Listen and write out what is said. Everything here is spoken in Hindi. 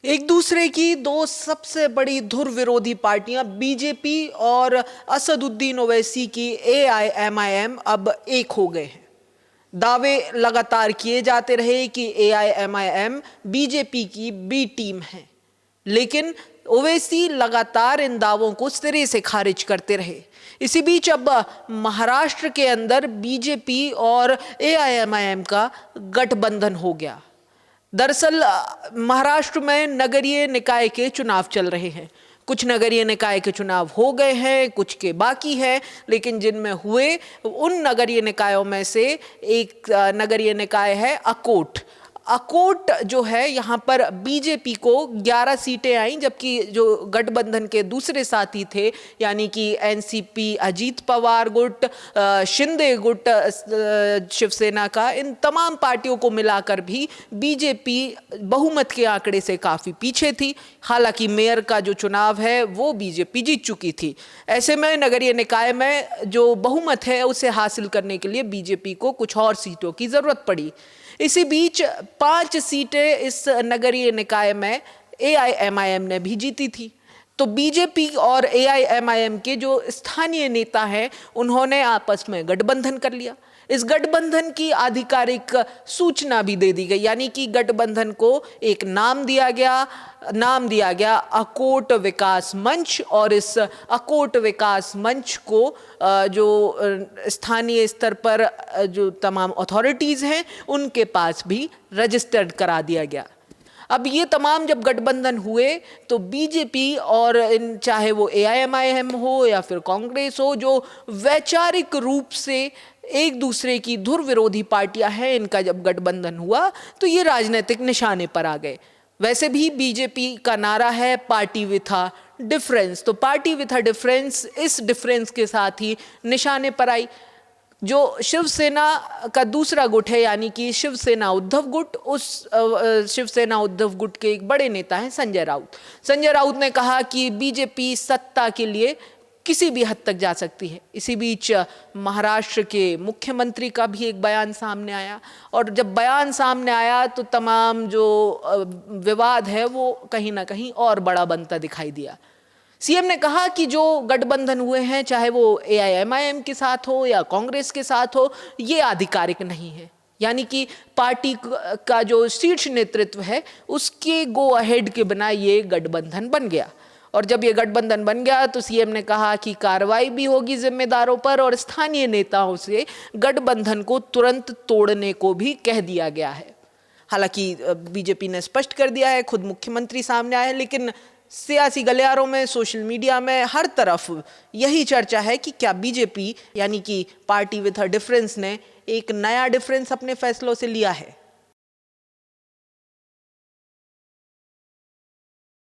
एक दूसरे की दो सबसे बड़ी धुर विरोधी पार्टियां बीजेपी और असदुद्दीन ओवैसी की एआईएमआईएम अब एक हो गए हैं। दावे लगातार किए जाते रहे कि एआईएमआईएम बीजेपी की बी टीम है, लेकिन ओवैसी लगातार इन दावों को सिरे से खारिज करते रहे। इसी बीच अब महाराष्ट्र के अंदर बीजेपी और एआईएमआईएम का गठबंधन हो गया। दरअसल महाराष्ट्र में नगरीय निकाय के चुनाव चल रहे हैं। कुछ नगरीय निकाय के चुनाव हो गए हैं, कुछ के बाकी है, लेकिन जिनमें हुए उन नगरीय निकायों में से एक नगरीय निकाय है अकोट। अकोट जो है, यहाँ पर बीजेपी को 11 सीटें आई, जबकि जो गठबंधन के दूसरे साथी थे यानी कि एनसीपी, अजीत पवार गुट, शिंदे गुट शिवसेना का, इन तमाम पार्टियों को मिलाकर भी बीजेपी बहुमत के आंकड़े से काफ़ी पीछे थी। हालांकि मेयर का जो चुनाव है वो बीजेपी जीत चुकी थी। ऐसे में नगरीय निकाय में जो बहुमत है उसे हासिल करने के लिए बीजेपी को कुछ और सीटों की ज़रूरत पड़ी। इसी बीच 5 सीटें इस नगरीय निकाय में एआईएमआईएम ने भी जीती थी। तो बीजेपी और एआईएमआईएम के जो स्थानीय नेता हैं उन्होंने आपस में गठबंधन कर लिया। इस गठबंधन की आधिकारिक सूचना भी दे दी गई, यानी कि गठबंधन को एक नाम दिया गया अकोट विकास मंच। और इस अकोट विकास मंच को जो स्थानीय स्तर पर जो तमाम अथॉरिटीज़ हैं उनके पास भी रजिस्टर्ड करा दिया गया। अब ये तमाम जब गठबंधन हुए तो बीजेपी और इन, चाहे वो एआईएमआईएम हो या फिर कांग्रेस हो, जो वैचारिक रूप से एक दूसरे की धुर विरोधी पार्टियां हैं, इनका जब गठबंधन हुआ तो ये राजनीतिक निशाने पर आ गए। वैसे भी बीजेपी का नारा है पार्टी विथ अ डिफरेंस, तो पार्टी विथ अ डिफरेंस इस डिफरेंस के साथ ही निशाने पर आई। जो शिवसेना का दूसरा गुट है यानी कि शिवसेना उद्धव गुट, उस शिवसेना उद्धव गुट के एक बड़े नेता हैं संजय राउत। संजय राउत ने कहा कि बीजेपी सत्ता के लिए किसी भी हद तक जा सकती है। इसी बीच महाराष्ट्र के मुख्यमंत्री का भी एक बयान सामने आया, और जब बयान सामने आया तो तमाम जो विवाद है वो कहीं ना कहीं और बड़ा बनता दिखाई दिया। सीएम ने कहा कि जो गठबंधन हुए हैं, चाहे वो एआईएमआईएम के साथ हो या कांग्रेस के साथ हो, ये आधिकारिक नहीं है। यानी कि पार्टी का जो शीर्ष नेतृत्व है उसके गो अहेड के बिना ये गठबंधन बन गया। और जब ये गठबंधन बन गया तो सीएम ने कहा कि कार्रवाई भी होगी जिम्मेदारों पर, और स्थानीय नेताओं से गठबंधन को तुरंत तोड़ने को भी कह दिया गया है। हालांकि बीजेपी ने स्पष्ट कर दिया है, खुद मुख्यमंत्री सामने आए, लेकिन सियासी गलियारों में, सोशल मीडिया में, हर तरफ यही चर्चा है कि क्या बीजेपी यानी कि पार्टी विथ अ डिफरेंस ने एक नया डिफरेंस अपने फैसलों से लिया है।